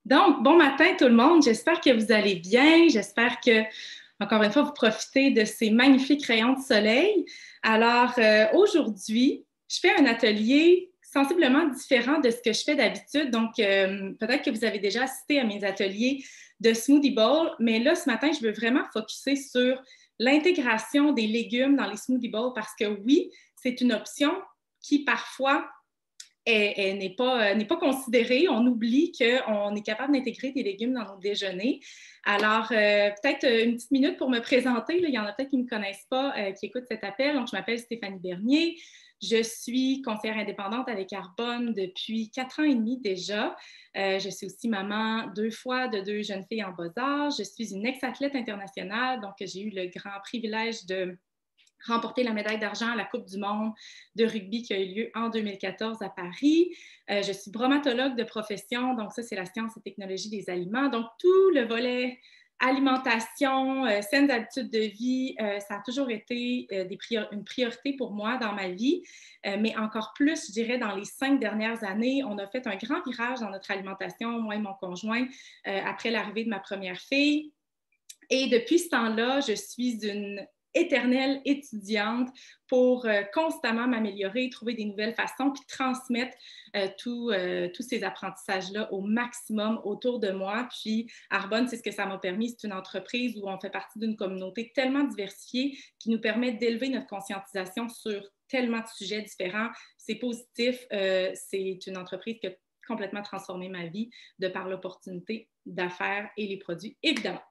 Donc, bon matin tout le monde. J'espère que vous allez bien. J'espère que, encore une fois, vous profitez de ces magnifiques rayons de soleil. Alors, aujourd'hui, je fais un atelier sensiblement différent de ce que je fais d'habitude. Donc, peut-être que vous avez déjà assisté à mes ateliers de Smoothie Bowl, mais là, ce matin, je veux vraiment focuser sur l'intégration des légumes dans les Smoothie Bowls parce que oui, c'est une option qui parfois n'est pas considérée. On oublie qu'on est capable d'intégrer des légumes dans nos déjeuners. Alors, peut-être une petite minute pour me présenter. Là. Il y en a peut-être qui ne me connaissent pas, qui écoutent cet appel. Donc, je m'appelle Stéphanie Bernier. Je suis conseillère indépendante avec Arbonne depuis 4 ans et demi déjà. Je suis aussi maman 2 fois de 2 jeunes filles en bas âge. Je suis une ex-athlète internationale, donc j'ai eu le grand privilège de remporté la médaille d'argent à la Coupe du monde de rugby qui a eu lieu en 2014 à Paris. Je suis bromatologue de profession, donc ça, c'est la science et technologie des aliments. Donc, tout le volet alimentation, saines habitudes de vie, ça a toujours été une priorité pour moi dans ma vie, mais encore plus, je dirais, dans les 5 dernières années, on a fait un grand virage dans notre alimentation, moi et mon conjoint, après l'arrivée de ma première fille. Et depuis ce temps-là, je suis une éternelle étudiante pour constamment m'améliorer, trouver des nouvelles façons, puis transmettre tous ces apprentissages-là au maximum autour de moi. Puis Arbonne, c'est ce que ça m'a permis. C'est une entreprise où on fait partie d'une communauté tellement diversifiée qui nous permet d'élever notre conscientisation sur tellement de sujets différents. C'est positif. C'est une entreprise qui a complètement transformé ma vie de par l'opportunité d'affaires et les produits, évidemment.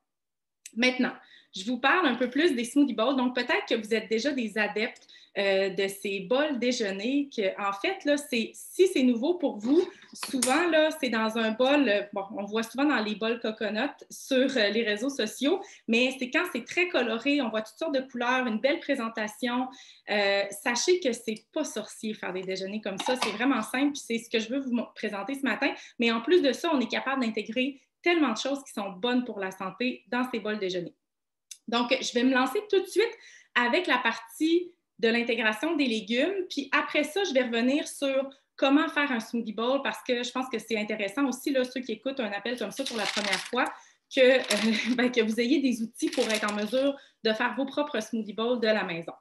Maintenant, je vous parle un peu plus des smoothie bowls. Donc, peut-être que vous êtes déjà des adeptes de ces bols déjeuner. En fait, là, si c'est nouveau pour vous, souvent, là, c'est dans un bol, bon, on voit souvent dans les bols coconut sur les réseaux sociaux, mais c'est quand c'est très coloré, on voit toutes sortes de couleurs, une belle présentation. Sachez que c'est pas sorcier faire des déjeuners comme ça. C'est vraiment simple, puis c'est ce que je veux vous présenter ce matin. Mais en plus de ça, on est capable d'intégrer tellement de choses qui sont bonnes pour la santé dans ces bols déjeuner. Donc, je vais me lancer tout de suite avec la partie de l'intégration des légumes. Puis après ça, je vais revenir sur comment faire un smoothie bowl parce que je pense que c'est intéressant aussi, là, ceux qui écoutent un appel comme ça pour la première fois, que vous ayez des outils pour être en mesure de faire vos propres smoothie bowls de la maison.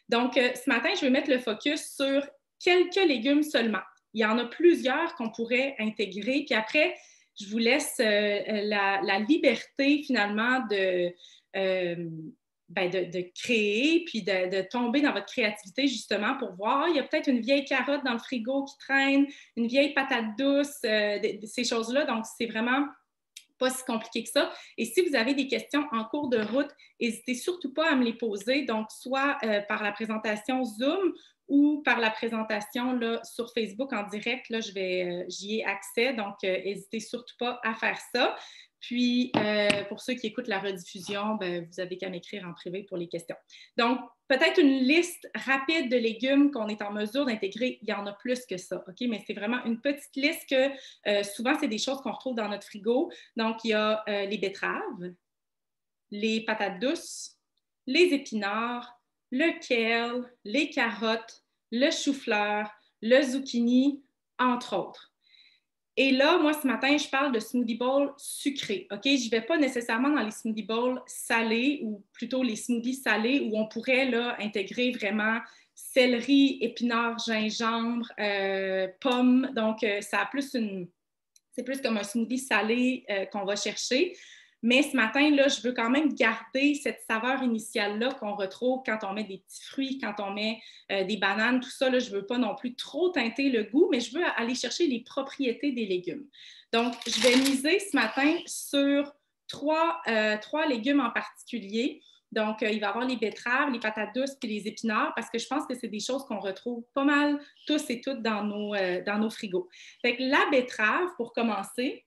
Donc, ce matin, je vais mettre le focus sur quelques légumes seulement. Il y en a plusieurs qu'on pourrait intégrer. Puis après, je vous laisse la liberté finalement de créer, puis de tomber dans votre créativité justement pour voir, il y a peut-être une vieille carotte dans le frigo qui traîne, une vieille patate douce, ces choses-là. Donc, c'est vraiment pas si compliqué que ça. Et si vous avez des questions en cours de route, n'hésitez surtout pas à me les poser. Donc, soit par la présentation Zoom ou par la présentation là, sur Facebook en direct. Là, j'y ai accès. Donc, n'hésitez surtout pas à faire ça. Puis, pour ceux qui écoutent la rediffusion, vous n'avez qu'à m'écrire en privé pour les questions. Donc, peut-être une liste rapide de légumes qu'on est en mesure d'intégrer. Il y en a plus que ça, OK? Mais c'est vraiment une petite liste que souvent, c'est des choses qu'on retrouve dans notre frigo. Donc, il y a les betteraves, les patates douces, les épinards, le kale, les carottes, le chou-fleur, le zucchini, entre autres. Et là, moi, ce matin, je parle de smoothie bowl sucré. OK? Je ne vais pas nécessairement dans les smoothie bowls salés ou plutôt les smoothies salés où on pourrait là, intégrer vraiment céleri, épinards, gingembre, pommes. Donc, c'est plus comme un smoothie salé qu'on va chercher. Mais ce matin, là, je veux quand même garder cette saveur initiale-là qu'on retrouve quand on met des petits fruits, quand on met des bananes, tout ça. Là, je ne veux pas non plus trop teinter le goût, mais je veux aller chercher les propriétés des légumes. Donc, je vais miser ce matin sur trois légumes en particulier. Donc, il va y avoir les betteraves, les patates douces et les épinards parce que je pense que c'est des choses qu'on retrouve pas mal tous et toutes dans nos frigos. Fait que la betterave, pour commencer,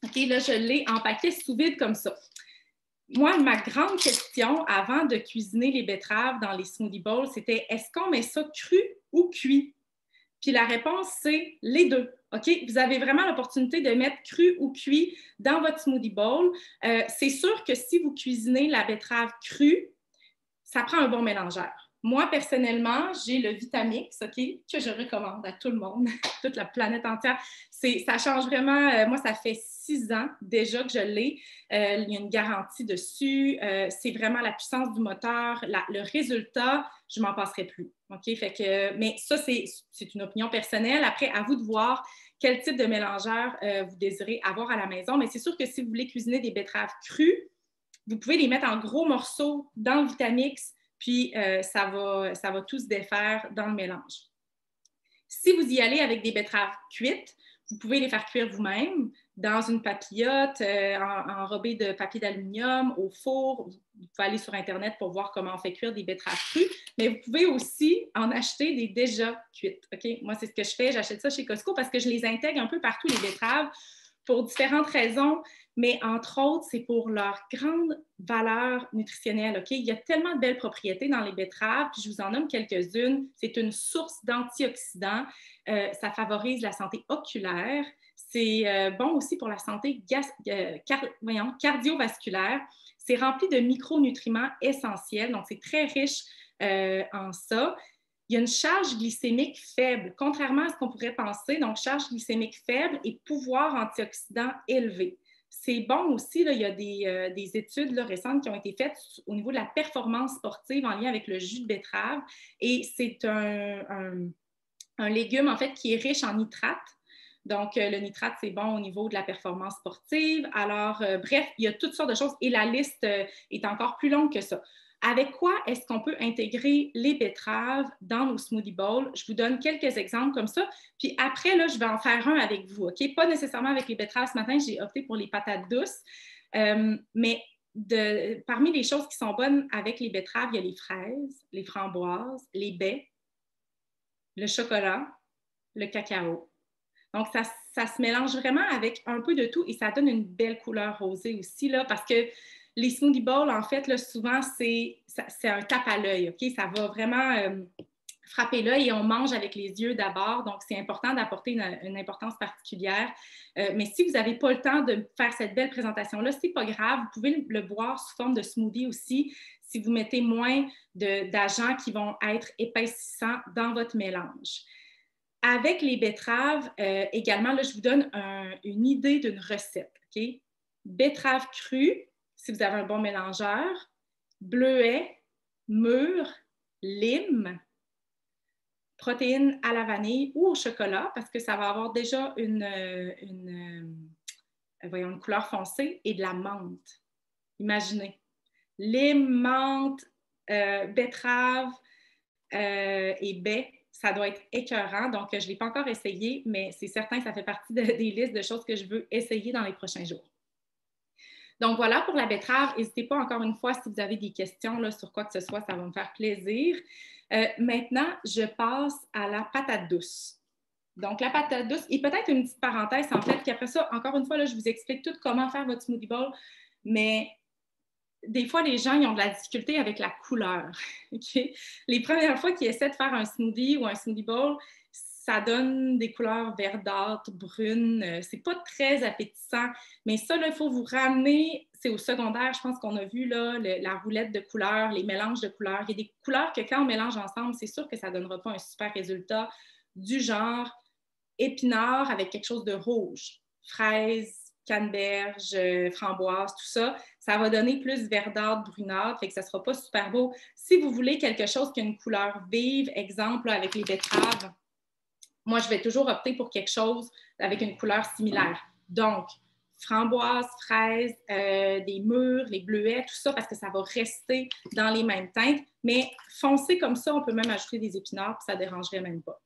OK, là, je l'ai en paquet sous vide comme ça. Moi, ma grande question avant de cuisiner les betteraves dans les smoothie bowls, c'était est-ce qu'on met ça cru ou cuit? Puis la réponse, c'est les deux. OK? Vous avez vraiment l'opportunité de mettre cru ou cuit dans votre smoothie bowl. C'est sûr que si vous cuisinez la betterave crue, ça prend un bon mélangeur. Moi, personnellement, j'ai le Vitamix, OK, que je recommande à tout le monde, toute la planète entière. Ça change vraiment. Moi, ça fait 6 ans déjà que je l'ai. Il y a une garantie dessus. C'est vraiment la puissance du moteur. Le résultat, je ne m'en passerai plus. OK? Fait que, mais ça, c'est une opinion personnelle. Après, à vous de voir quel type de mélangeur vous désirez avoir à la maison. Mais c'est sûr que si vous voulez cuisiner des betteraves crues, vous pouvez les mettre en gros morceaux dans le Vitamix, puis ça va tout se défaire dans le mélange. Si vous y allez avec des betteraves cuites, vous pouvez les faire cuire vous-même dans une papillote, enrobée de papier d'aluminium, au four. Vous pouvez aller sur Internet pour voir comment on fait cuire des betteraves crues, mais vous pouvez aussi en acheter des déjà cuites. Okay? Moi, c'est ce que je fais. J'achète ça chez Costco parce que je les intègre un peu partout, les betteraves, pour différentes raisons, mais entre autres, c'est pour leur grande valeur nutritionnelle. Okay? Il y a tellement de belles propriétés dans les betteraves, puis je vous en nomme quelques-unes. C'est une source d'antioxydants. Ça favorise la santé oculaire. C'est bon aussi pour la santé cardiovasculaire. C'est rempli de micronutriments essentiels, donc c'est très riche en ça. Il y a une charge glycémique faible, contrairement à ce qu'on pourrait penser. Donc, charge glycémique faible et pouvoir antioxydant élevé. C'est bon aussi, là, il y a des études là, récentes qui ont été faites au niveau de la performance sportive en lien avec le jus de betterave. Et c'est un légume, en fait, qui est riche en nitrate. Donc, le nitrate, c'est bon au niveau de la performance sportive. Alors, bref, il y a toutes sortes de choses et la liste est encore plus longue que ça. Avec quoi est-ce qu'on peut intégrer les betteraves dans nos smoothie bowls? Je vous donne quelques exemples comme ça. Puis après, là, je vais en faire un avec vous, OK? Pas nécessairement avec les betteraves. Ce matin, j'ai opté pour les patates douces. Mais parmi les choses qui sont bonnes avec les betteraves, il y a les fraises, les framboises, les baies, le chocolat, le cacao. Donc, ça se mélange vraiment avec un peu de tout et ça donne une belle couleur rosée aussi, là, parce que les smoothie bowls, en fait, là, souvent, c'est un tape à l'œil, OK? Ça va vraiment frapper l'œil et on mange avec les yeux d'abord. Donc, c'est important d'apporter une importance particulière. Mais si vous n'avez pas le temps de faire cette belle présentation-là, ce n'est pas grave. Vous pouvez le boire sous forme de smoothie aussi si vous mettez moins d'agents qui vont être épaississants dans votre mélange. Avec les betteraves, également, là, je vous donne une idée d'une recette. Okay? Betterave crue, si vous avez un bon mélangeur, bleuet, mûre, lime, protéines à la vanille ou au chocolat, parce que ça va avoir déjà une couleur foncée, et de la menthe. Imaginez. Lime, menthe, betterave et baies. Ça doit être écœurant, donc je ne l'ai pas encore essayé, mais c'est certain que ça fait partie des listes de choses que je veux essayer dans les prochains jours. Donc voilà pour la betterave. N'hésitez pas encore une fois si vous avez des questions là, sur quoi que ce soit, ça va me faire plaisir. Maintenant, je passe à la patate douce. Donc la patate douce, et peut-être une petite parenthèse en fait, puis après ça, encore une fois, là, je vous explique tout comment faire votre smoothie bowl, mais des fois, les gens ils ont de la difficulté avec la couleur. Okay? Les premières fois qu'ils essaient de faire un smoothie ou un smoothie bowl, ça donne des couleurs verdâtres, brunes. C'est pas très appétissant. Mais ça, là, il faut vous ramener. C'est au secondaire, je pense qu'on a vu là, la roulette de couleurs, les mélanges de couleurs. Il y a des couleurs que quand on mélange ensemble, c'est sûr que ça ne donnera pas un super résultat du genre épinard avec quelque chose de rouge. Fraise, canneberge, framboise, tout ça, ça va donner plus verdâtre, brunâtre, fait que ça ne sera pas super beau. Si vous voulez quelque chose qui a une couleur vive, exemple là, avec les betteraves, moi, je vais toujours opter pour quelque chose avec une couleur similaire. Donc, framboise, fraise, des mûres, les bleuets, tout ça, parce que ça va rester dans les mêmes teintes. Mais foncé comme ça, on peut même ajouter des épinards, puis ça ne dérangerait même pas.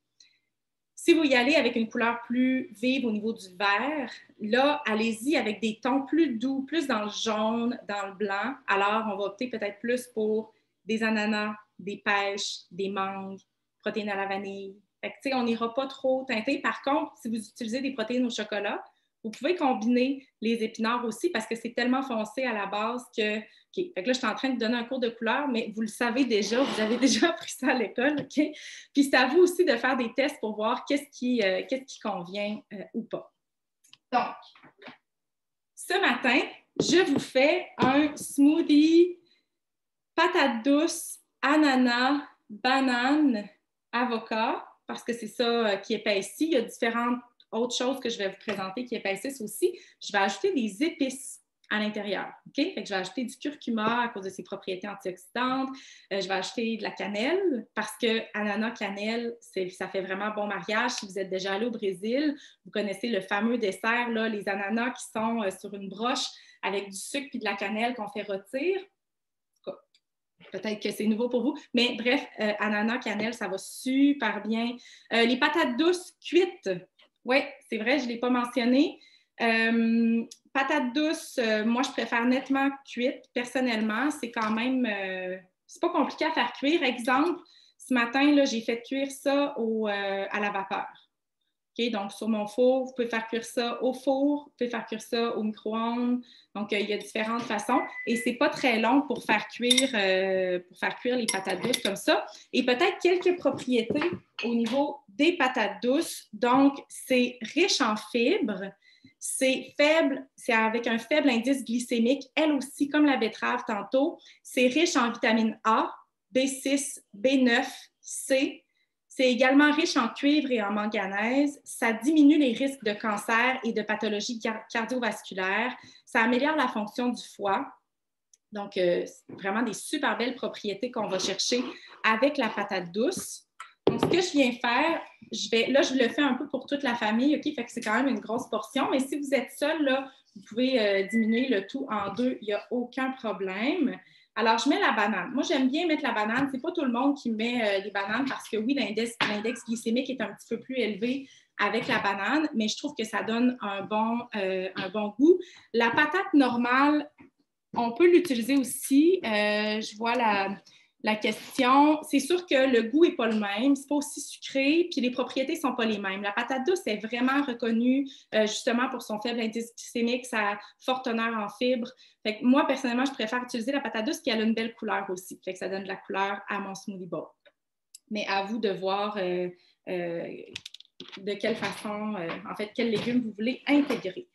Si vous y allez avec une couleur plus vive au niveau du vert, là, allez-y avec des tons plus doux, plus dans le jaune, dans le blanc. Alors, on va opter peut-être plus pour des ananas, des pêches, des mangues, protéines à la vanille. Fait que, on n'ira pas trop teinté. Par contre, si vous utilisez des protéines au chocolat, vous pouvez combiner les épinards aussi parce que c'est tellement foncé à la base que... Okay. Fait que là, je suis en train de donner un cours de couleur, mais vous le savez déjà, vous avez déjà appris ça à l'école. Okay? Puis c'est à vous aussi de faire des tests pour voir qu'est-ce qui convient ou pas. Donc, ce matin, je vous fais un smoothie patate douce, ananas, banane, avocat, parce que c'est ça qui épaissit. Il y a différentes autre chose que je vais vous présenter qui épaississe aussi, je vais ajouter des épices à l'intérieur. Okay? Fait que je vais ajouter du curcuma à cause de ses propriétés antioxydantes. Je vais ajouter de la cannelle parce que ananas, cannelle, ça fait vraiment bon mariage. Si vous êtes déjà allé au Brésil, vous connaissez le fameux dessert, là, les ananas qui sont sur une broche avec du sucre et de la cannelle qu'on fait rôtir. Peut-être que c'est nouveau pour vous, mais bref, ananas, cannelle, ça va super bien. Les patates douces cuites, oui, c'est vrai, je ne l'ai pas mentionné. Patates douces, moi, je préfère nettement cuites. Personnellement, c'est quand même, c'est pas compliqué à faire cuire. Exemple, ce matin, là, j'ai fait cuire ça à la vapeur. Okay, donc, sur mon four, vous pouvez faire cuire ça au four, vous pouvez faire cuire ça au micro-ondes. Donc, il y a différentes façons. Et ce n'est pas très long pour faire cuire les patates douces comme ça. Et peut-être quelques propriétés au niveau des patates douces. Donc, c'est riche en fibres. C'est faible, c'est avec un faible indice glycémique. Elle aussi, comme la betterave tantôt, c'est riche en vitamine A, B6, B9, C. C'est également riche en cuivre et en manganèse. Ça diminue les risques de cancer et de pathologies cardiovasculaires. Ça améliore la fonction du foie. Donc, vraiment des super belles propriétés qu'on va chercher avec la patate douce. Donc, ce que je viens faire, je le fais un peu pour toute la famille, OK? Fait que c'est quand même une grosse portion. Mais si vous êtes seul, là, vous pouvez diminuer le tout en deux. Il n'y a aucun problème. Alors, je mets la banane. Moi, j'aime bien mettre la banane. Ce n'est pas tout le monde qui met les bananes parce que oui, l'index glycémique est un petit peu plus élevé avec la banane, mais je trouve que ça donne un bon goût. La patate normale, on peut l'utiliser aussi. Je vois la question. C'est sûr que le goût n'est pas le même. Ce n'est pas aussi sucré, puis les propriétés ne sont pas les mêmes. La patate douce est vraiment reconnue justement pour son faible indice glycémique, sa forte teneur en fibres. Fait que moi, personnellement, je préfère utiliser la patate douce qui a une belle couleur aussi. Fait que ça donne de la couleur à mon smoothie bowl. Mais à vous de voir de quelle façon, en fait, quels légumes vous voulez intégrer.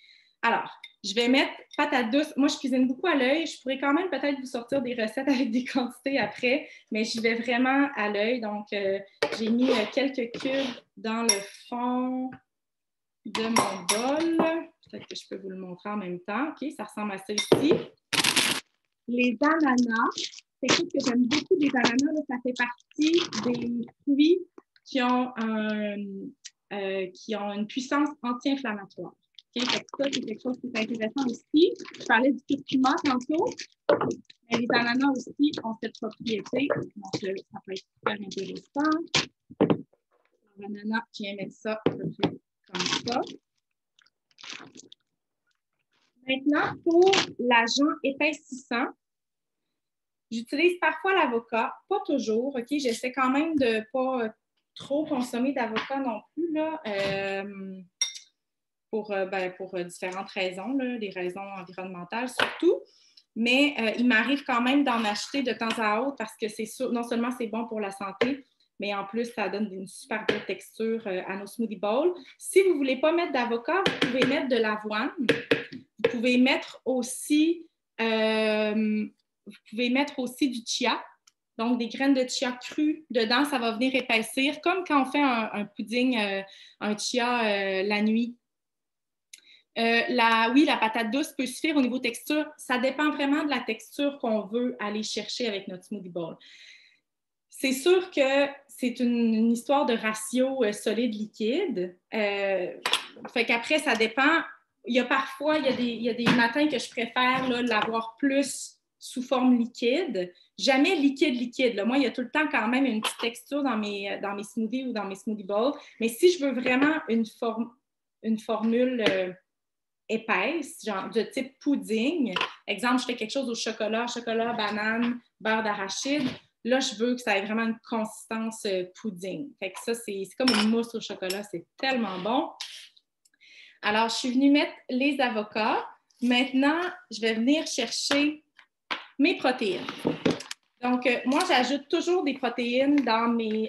Alors, je vais mettre patate douce. Moi, je cuisine beaucoup à l'œil. Je pourrais quand même peut-être vous sortir des recettes avec des quantités après, mais je vais vraiment à l'œil. Donc, j'ai mis quelques cubes dans le fond de mon bol. Peut-être que je peux vous le montrer en même temps. OK, ça ressemble à ça ici. Les ananas, c'est quelque chose que j'aime beaucoup des ananas. Là, ça fait partie des fruits qui ont une puissance anti-inflammatoire. Okay? Ça, c'est quelque chose qui est intéressant aussi. Je parlais du curcuma tantôt, mais les ananas aussi ont cette propriété. Donc, ça peut être super intéressant. L'ananas, je viens mettre ça à peu près comme ça. Maintenant, pour l'agent épaississant, j'utilise parfois l'avocat, pas toujours. Okay? J'essaie quand même de ne pas trop consommer d'avocat non plus, là, pour différentes raisons, là, des raisons environnementales surtout. Mais il m'arrive quand même d'en acheter de temps à autre parce que c'est sûr, non seulement c'est bon pour la santé, mais en plus, ça donne une super belle texture à nos smoothie bowls. Si vous ne voulez pas mettre d'avocat, vous pouvez mettre de l'avoine. Vous pouvez mettre aussi du chia, donc des graines de chia crues dedans. Ça va venir épaissir, comme quand on fait un pudding, un chia la nuit. Oui, la patate douce peut suffire au niveau texture. Ça dépend vraiment de la texture qu'on veut aller chercher avec notre smoothie bowl. C'est sûr que c'est une histoire de ratio solide-liquide. Fait qu'après, ça dépend. Il y a des matins que je préfère l'avoir plus sous forme liquide. Jamais liquide. Là. Moi, il y a tout le temps quand même une petite texture dans mes smoothies ou dans mes smoothie bowls. Mais si je veux vraiment une formule épaisse, genre de type pudding, exemple, je fais quelque chose au chocolat, banane, beurre d'arachide, là, je veux que ça ait vraiment une consistance pudding. Fait que ça, c'est comme une mousse au chocolat, c'est tellement bon. Alors, je suis venue mettre les avocats. Maintenant, je vais venir chercher mes protéines. Donc, moi, j'ajoute toujours des protéines dans mes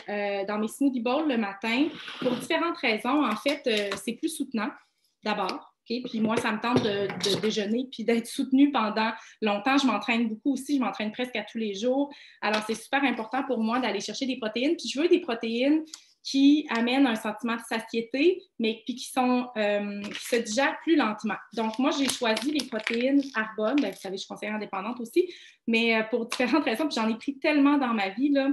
smoothie bowls le matin pour différentes raisons. En fait, c'est plus soutenant, d'abord. Okay? Puis moi, ça me tente de déjeuner puis d'être soutenue pendant longtemps. Je m'entraîne beaucoup aussi. Je m'entraîne presque à tous les jours. Alors, c'est super important pour moi d'aller chercher des protéines. Puis je veux des protéines qui amènent un sentiment de satiété, mais puis qui se digèrent plus lentement. Donc, moi, j'ai choisi les protéines Arbonne. Bien, vous savez, je suis conseillère indépendante aussi, mais pour différentes raisons, puis j'en ai pris tellement dans ma vie, là,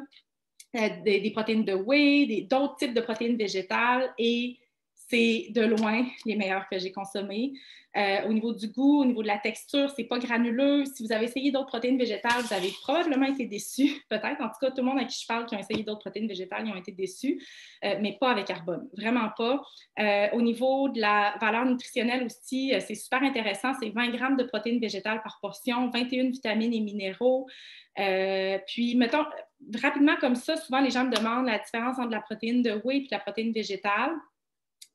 des protéines de whey, d'autres types de protéines végétales, et c'est de loin les meilleurs que j'ai consommés. Au niveau du goût, au niveau de la texture, c'est pas granuleux. Si vous avez essayé d'autres protéines végétales, vous avez probablement été déçus, peut-être. En tout cas, tout le monde à qui je parle qui ont essayé d'autres protéines végétales, ils ont été déçus, mais pas avec Arbonne, vraiment pas. Au niveau de la valeur nutritionnelle aussi, c'est super intéressant. C'est 20 grammes de protéines végétales par portion, 21 vitamines et minéraux. Puis, mettons, rapidement comme ça, souvent les gens me demandent la différence entre la protéine de whey et la protéine végétale.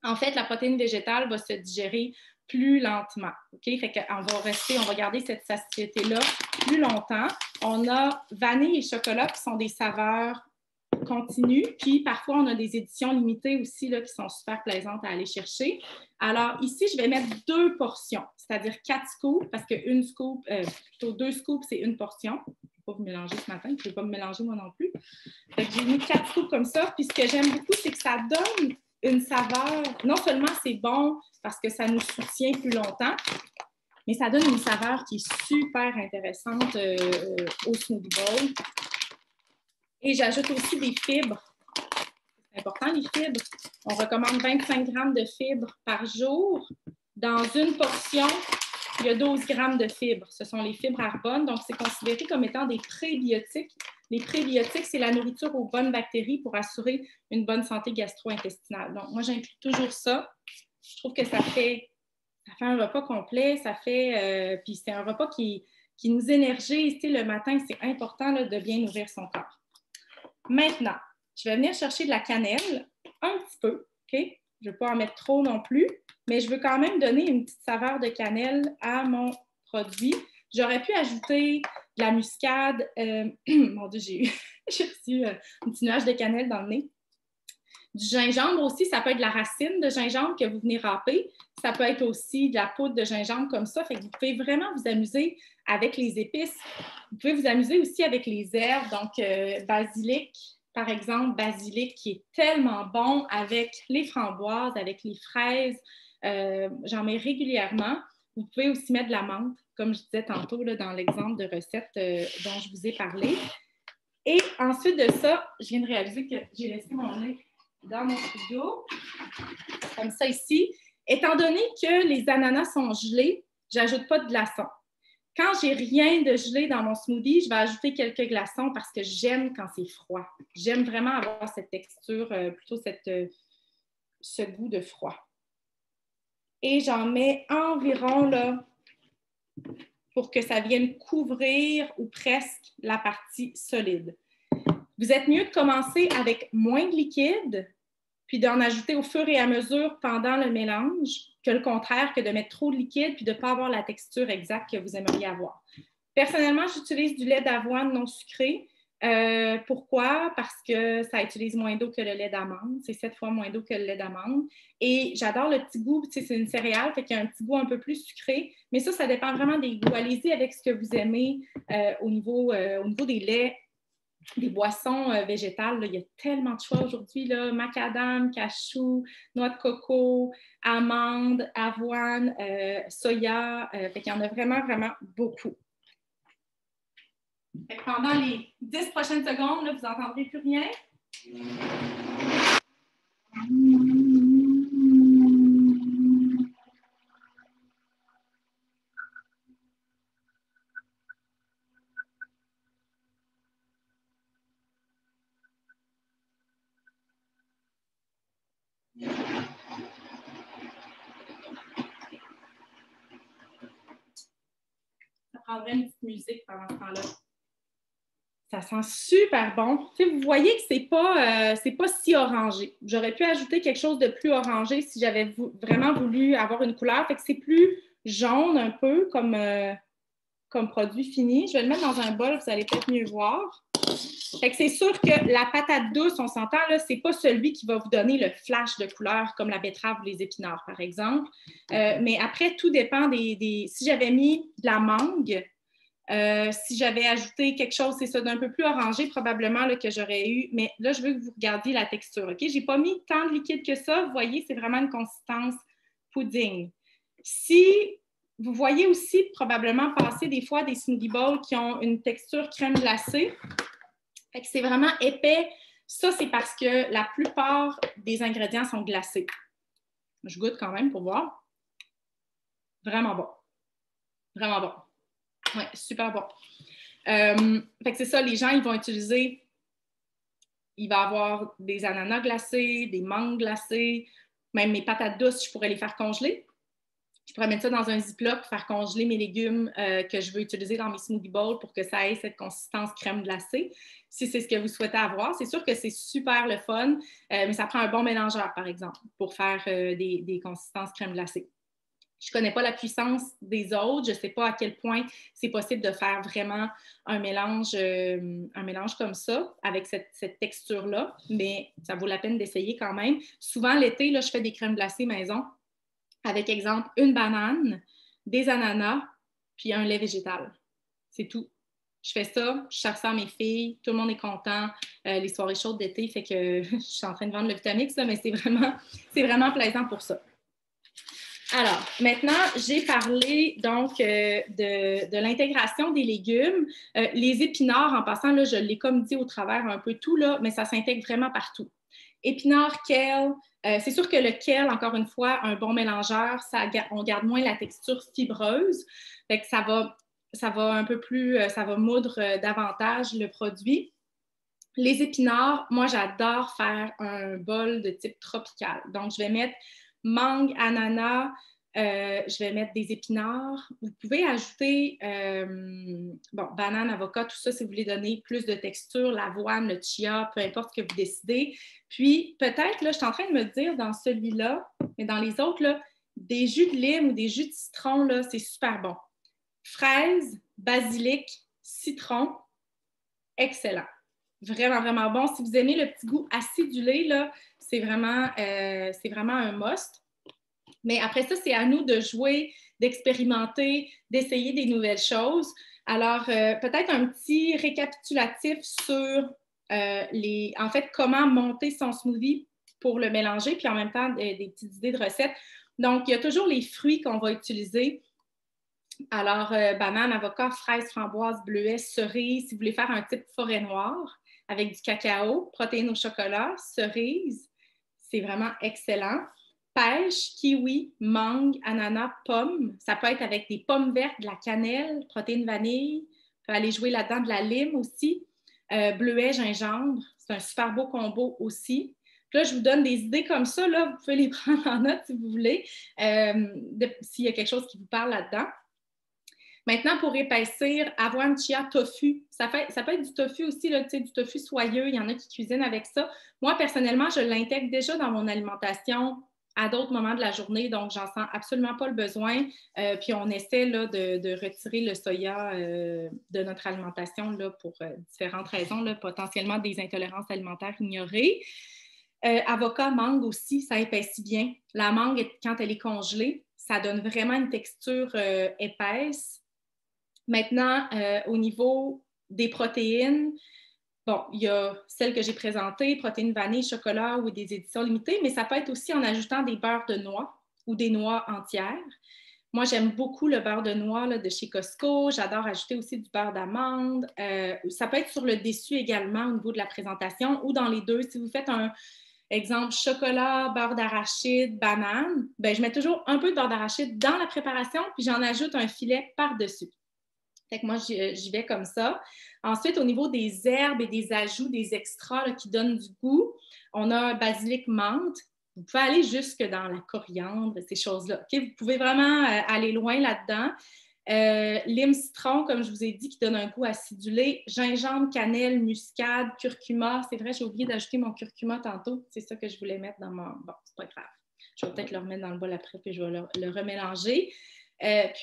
En fait, la protéine végétale va se digérer plus lentement. OK? Fait qu'on va garder cette satiété-là plus longtemps. On a vanille et chocolat qui sont des saveurs continues. Puis parfois, on a des éditions limitées aussi là, qui sont super plaisantes à aller chercher. Alors ici, je vais mettre 2 portions, c'est-à-dire 4 scoops, parce que plutôt 2 scoops, c'est une portion. Je ne vais pas vous mélanger ce matin, je ne vais pas me mélanger moi non plus. Fait que j'ai mis 4 scoops comme ça. Puis ce que j'aime beaucoup, c'est que ça donne une saveur, non seulement c'est bon parce que ça nous soutient plus longtemps, mais ça donne une saveur qui est super intéressante au smoothie bowl. Et j'ajoute aussi des fibres. C'est important, les fibres. On recommande 25 grammes de fibres par jour. Dans une portion, il y a 12 grammes de fibres. Ce sont les fibres Arbonne, donc c'est considéré comme étant des prébiotiques. Les prébiotiques, c'est la nourriture aux bonnes bactéries pour assurer une bonne santé gastro-intestinale. Donc, moi, j'inclus toujours ça. Je trouve que ça fait un repas complet. Puis c'est un repas qui nous énergise. Tu sais, le matin, c'est important là, de bien nourrir son corps. Maintenant, je vais venir chercher de la cannelle, un petit peu. OK? Je ne veux pas en mettre trop non plus, mais je veux quand même donner une petite saveur de cannelle à mon produit. J'aurais pu ajouter de la muscade. Mon Dieu, j'ai reçu un petit nuage de cannelle dans le nez. Du gingembre aussi, ça peut être de la racine de gingembre que vous venez râper. Ça peut être aussi de la poudre de gingembre comme ça. Fait que vous pouvez vraiment vous amuser avec les épices. Vous pouvez vous amuser aussi avec les herbes. Donc, basilic, par exemple, basilic qui est tellement bon avec les framboises, avec les fraises. J'en mets régulièrement. Vous pouvez aussi mettre de la menthe, comme je disais tantôt là, dans l'exemple de recette dont je vous ai parlé. Et ensuite de ça, je viens de réaliser que j'ai laissé mon lait dans mon frigo, comme ça ici. Étant donné que les ananas sont gelés, je n'ajoute pas de glaçons. Quand j'ai rien de gelé dans mon smoothie, je vais ajouter quelques glaçons parce que j'aime quand c'est froid. J'aime vraiment avoir cette texture, plutôt ce goût de froid. Et j'en mets environ là, pour que ça vienne couvrir ou presque la partie solide. Vous êtes mieux de commencer avec moins de liquide, puis d'en ajouter au fur et à mesure pendant le mélange, que le contraire, que de mettre trop de liquide puis de ne pas avoir la texture exacte que vous aimeriez avoir. Personnellement, j'utilise du lait d'avoine non sucré. Pourquoi? Parce que ça utilise moins d'eau que le lait d'amande. C'est 7 fois moins d'eau que le lait d'amande. Et j'adore le petit goût. Tu sais, c'est une céréale, fait qu'il y a un petit goût un peu plus sucré. Mais ça dépend vraiment des goûts. Allez-y avec ce que vous aimez au niveau des laits, des boissons végétales. Là. Il y a tellement de choix aujourd'hui. Là. Macadam, cachou, noix de coco, amandes, avoine, soya. Fait qu'il y en a vraiment, vraiment beaucoup. Fait que pendant les 10 prochaines secondes, là, vous n'entendrez plus rien. Ça prendrait une petite musique pendant ce temps-là. Ça sent super bon. Tu sais, vous voyez que c'est pas si orangé. J'aurais pu ajouter quelque chose de plus orangé si j'avais vraiment voulu avoir une couleur. Fait que c'est plus jaune un peu comme produit fini. Je vais le mettre dans un bol, vous allez peut-être mieux voir. Fait que c'est sûr que la patate douce, on s'entend, là, c'est pas celui qui va vous donner le flash de couleur comme la betterave ou les épinards, par exemple. Mais après, tout dépend des... Si j'avais mis de la mangue, Si j'avais ajouté quelque chose, c'est ça, d'un peu plus orangé probablement là, que j'aurais eu. Mais là, je veux que vous regardiez la texture. OK? Je n'ai pas mis tant de liquide que ça. Vous voyez, c'est vraiment une consistance pudding. Si vous voyez aussi probablement passer des fois des smoothie bowls qui ont une texture crème glacée, fait que c'est vraiment épais. Ça, c'est parce que la plupart des ingrédients sont glacés. Je goûte quand même pour voir. Vraiment bon. Vraiment bon. Ouais, super bon. Fait que c'est ça, les gens, ils vont utiliser, il va y avoir des ananas glacés, des mangues glacées, même mes patates douces, je pourrais les faire congeler. Je pourrais mettre ça dans un Ziploc, faire congeler mes légumes que je veux utiliser dans mes smoothie bowls pour que ça ait cette consistance crème glacée, si c'est ce que vous souhaitez avoir. C'est sûr que c'est super le fun, mais ça prend un bon mélangeur, par exemple, pour faire des consistances crème glacée. Je ne connais pas la puissance des autres. Je ne sais pas à quel point c'est possible de faire vraiment un mélange comme ça, avec cette texture-là, mais ça vaut la peine d'essayer quand même. Souvent, l'été, là, je fais des crèmes glacées maison avec, exemple, une banane, des ananas, puis un lait végétal. C'est tout. Je fais ça, je sers ça à mes filles, tout le monde est content. Les soirées chaudes d'été, fait que je suis en train de vendre le Vitamix, là, mais c'est vraiment plaisant pour ça. Alors, maintenant, j'ai parlé donc de l'intégration des légumes. Les épinards, en passant, là, je l'ai comme dit au travers un peu tout, là, mais ça s'intègre vraiment partout. Épinards, kale, c'est sûr que le kale, encore une fois, un bon mélangeur, on garde moins la texture fibreuse. Fait que ça va un peu plus, ça va moudre davantage le produit. Les épinards, moi, j'adore faire un bol de type tropical. Donc, je vais mettre mangue, ananas, je vais mettre des épinards. Vous pouvez ajouter banane, avocat, tout ça si vous voulez donner plus de texture, l'avoine, le chia, peu importe ce que vous décidez. Puis peut-être, là, je suis en train de me dire dans celui-là, mais dans les autres, là, des jus de lime ou des jus de citron, là, c'est super bon. Fraises, basilic, citron, excellent. Vraiment, vraiment bon. Si vous aimez le petit goût acidulé, là, c'est vraiment un must. Mais après ça, c'est à nous de jouer, d'expérimenter, d'essayer des nouvelles choses. Alors, peut-être un petit récapitulatif sur en fait, comment monter son smoothie pour le mélanger, puis en même temps, des petites idées de recettes. Donc, il y a toujours les fruits qu'on va utiliser. Alors, banane, avocat, fraise, framboise, bleuet, cerise. Si vous voulez faire un type forêt noire avec du cacao, protéines au chocolat, cerise, c'est vraiment excellent. Pêche, kiwi, mangue, ananas, pomme. Ça peut être avec des pommes vertes, de la cannelle, protéines vanille. On peut aller jouer là-dedans de la lime aussi. Bleuet, gingembre. C'est un super beau combo aussi. Puis là, je vous donne des idées comme ça. Là, vous pouvez les prendre en note si vous voulez, s'il y a quelque chose qui vous parle là-dedans. Maintenant, pour épaissir, avoine, chia, tofu. Ça peut être du tofu aussi, là, du tofu soyeux. Il y en a qui cuisinent avec ça. Moi, personnellement, je l'intègre déjà dans mon alimentation à d'autres moments de la journée, donc j'en sens absolument pas le besoin. Puis on essaie là, de retirer le soya de notre alimentation là, pour différentes raisons, là, potentiellement des intolérances alimentaires ignorées. Avocat, mangue aussi, ça épaissit bien. La mangue, quand elle est congelée, ça donne vraiment une texture épaisse. Maintenant, au niveau des protéines, bon, il y a celles que j'ai présentées, protéines vanille, chocolat ou des éditions limitées, mais ça peut être aussi en ajoutant des beurres de noix ou des noix entières. Moi, j'aime beaucoup le beurre de noix là, de chez Costco. J'adore ajouter aussi du beurre d'amande. Ça peut être sur le dessus également au niveau de la présentation ou dans les deux. Si vous faites un exemple chocolat, beurre d'arachide, banane, ben, je mets toujours un peu de beurre d'arachide dans la préparation, puis j'en ajoute un filet par-dessus. Fait que moi, j'y vais comme ça. Ensuite, au niveau des herbes et des ajouts, des extras là, qui donnent du goût, on a un basilic menthe. Vous pouvez aller jusque dans la coriandre, ces choses-là. Okay? Vous pouvez vraiment aller loin là-dedans. Lime citron, comme je vous ai dit, qui donne un goût acidulé. Gingembre, cannelle, muscade, curcuma. C'est vrai, j'ai oublié d'ajouter mon curcuma tantôt. C'est ça que je voulais mettre dans mon... Bon, c'est pas grave. Je vais peut-être le remettre dans le bol après, puis je vais le remélanger.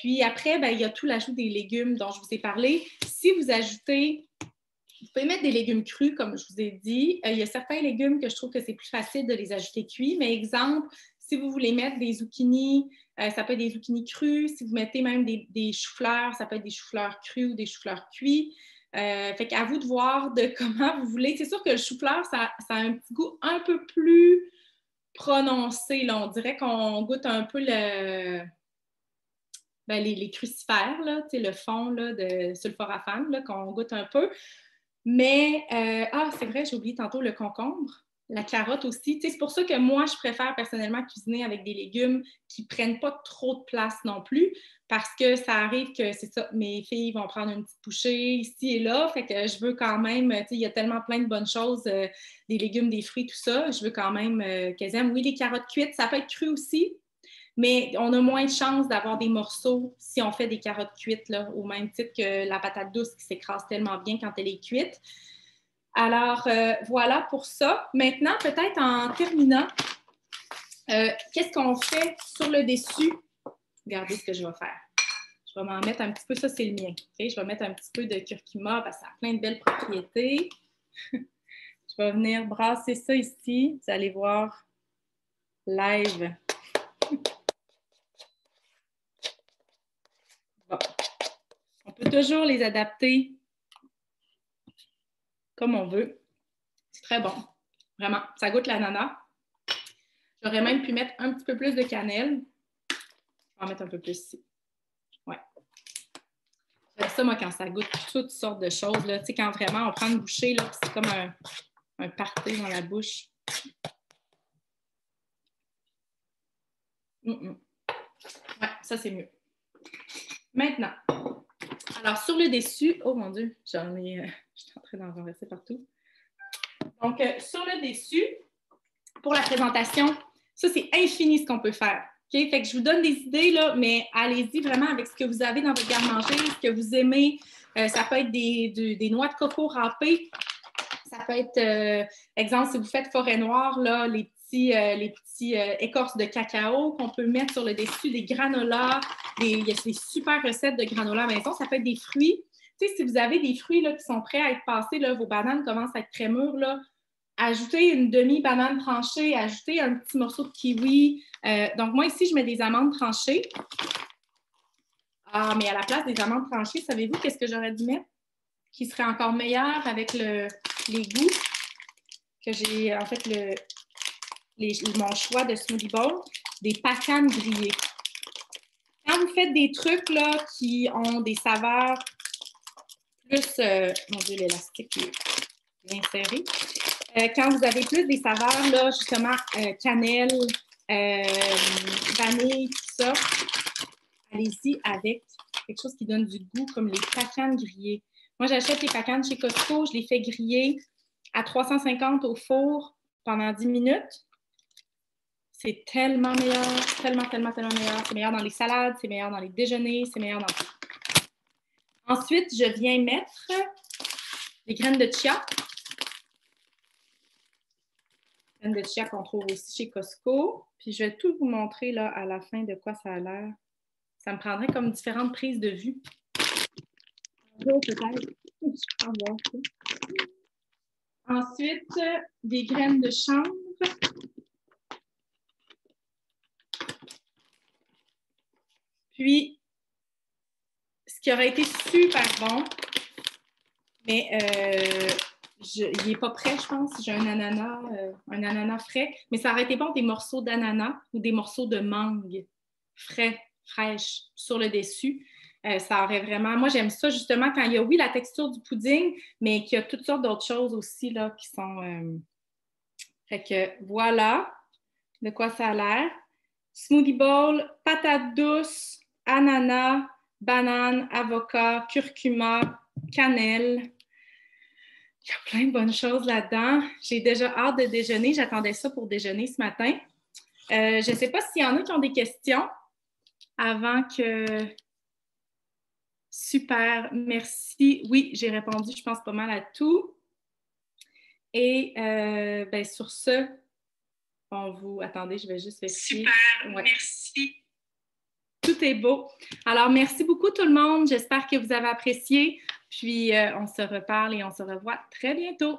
Puis après, ben, il y a tout l'ajout des légumes dont je vous ai parlé. Si vous ajoutez, vous pouvez mettre des légumes crus, comme je vous ai dit. Il y a certains légumes que je trouve que c'est plus facile de les ajouter cuits. Mais exemple, si vous voulez mettre des zucchini, Ça peut être des zucchini crus. Si vous mettez même des choux-fleurs, ça peut être des choux-fleurs crus ou des choux-fleurs cuits. Fait qu'à vous de voir de comment vous voulez. C'est sûr que le chou-fleur, ça a un petit goût un peu plus prononcé. Là. On dirait qu'on goûte un peu les crucifères, là, le fond là, de sulforaphane, qu'on goûte un peu. Mais, c'est vrai, j'ai oublié tantôt le concombre, la carotte aussi. C'est pour ça que moi, je préfère personnellement cuisiner avec des légumes qui ne prennent pas trop de place non plus, parce que ça arrive que, c'est ça, mes filles vont prendre une petite bouchée ici et là, fait que je veux quand même, il y a tellement plein de bonnes choses, des légumes, des fruits, tout ça, je veux quand même qu'elles aiment. Oui, les carottes cuites, ça peut être cru aussi, mais on a moins de chances d'avoir des morceaux si on fait des carottes cuites, là, au même titre que la patate douce qui s'écrase tellement bien quand elle est cuite. Alors, voilà pour ça. Maintenant, peut-être en terminant, qu'est-ce qu'on fait sur le dessus? Regardez ce que je vais faire. Je vais m'en mettre un petit peu, ça c'est le mien. Okay? Je vais mettre un petit peu de curcuma parce que ça a plein de belles propriétés. Je vais venir brasser ça ici. Vous allez voir live. Bon. On peut toujours les adapter comme on veut. C'est très bon. Vraiment, ça goûte l'ananas. J'aurais même pu mettre un petit peu plus de cannelle. Je vais en mettre un peu plus ici. Ouais. J'aime ça, moi, quand ça goûte toutes sortes de choses. Là. Tu sais, quand vraiment on prend une bouchée, là, c'est comme un party dans la bouche. Ouais, ça, c'est mieux. Maintenant, alors sur le dessus, oh mon Dieu, je suis en train d'en renverser partout. Donc, sur le dessus, pour la présentation, ça, c'est infini ce qu'on peut faire. Okay? Fait que je vous donne des idées, là, mais allez-y vraiment avec ce que vous avez dans votre garde-manger, ce que vous aimez. Ça peut être des noix de coco râpées. Ça peut être, exemple, si vous faites forêt noire, là, les petits écorces de cacao qu'on peut mettre sur le dessus, des granolas. Il y a des super recettes de granola à la maison. Ça peut être des fruits. Tu sais, si vous avez des fruits là, qui sont prêts à être passés, là, vos bananes commencent à être très mûres, là, ajoutez une demi-banane tranchée, ajoutez un petit morceau de kiwi. Donc, moi, ici, je mets des amandes tranchées. Ah, mais à la place des amandes tranchées, savez-vous qu'est-ce que j'aurais dû mettre? Qui serait encore meilleur avec les goûts que j'ai, en fait, mon choix de smoothie bowl, des patanes grillées. Quand vous faites des trucs là, qui ont des saveurs plus, mon Dieu, l'élastique est bien serré. Quand vous avez plus des saveurs, là, justement, cannelle, vanille, tout ça, allez-y avec quelque chose qui donne du goût, comme les pacanes grillées. Moi, j'achète les pacanes chez Costco, je les fais griller à 350 au four pendant 10 minutes. C'est tellement meilleur, tellement meilleur. C'est meilleur dans les salades, c'est meilleur dans les déjeuners, c'est meilleur dans tout. Ensuite, je viens mettre des graines de chia. Graines de chia qu'on trouve aussi chez Costco. Puis je vais tout vous montrer là, à la fin de quoi ça a l'air. Ça me prendrait comme différentes prises de vue. Peut-être. Ensuite, des graines de chanvre. Puis, ce qui aurait été super bon, mais il n'est pas prêt, je pense. J'ai un ananas frais, mais ça aurait été bon des morceaux d'ananas ou des morceaux de mangue fraîches sur le dessus. Ça aurait vraiment... Moi, j'aime ça justement quand il y a, oui, la texture du pudding, mais qu'il y a toutes sortes d'autres choses aussi là, qui sont... Fait que voilà de quoi ça a l'air. Smoothie bowl, patate douce, ananas, banane, avocat, curcuma, cannelle. Il y a plein de bonnes choses là-dedans. J'ai déjà hâte de déjeuner. J'attendais ça pour déjeuner ce matin. Je ne sais pas s'il y en a qui ont des questions avant que... Super, merci. Oui, j'ai répondu, je pense, pas mal à tout. Et sur ce, Attendez, je vais juste vérifier. Super, ouais. Merci. Tout est beau. Alors, merci beaucoup tout le monde. J'espère que vous avez apprécié. Puis, on se reparle et on se revoit très bientôt.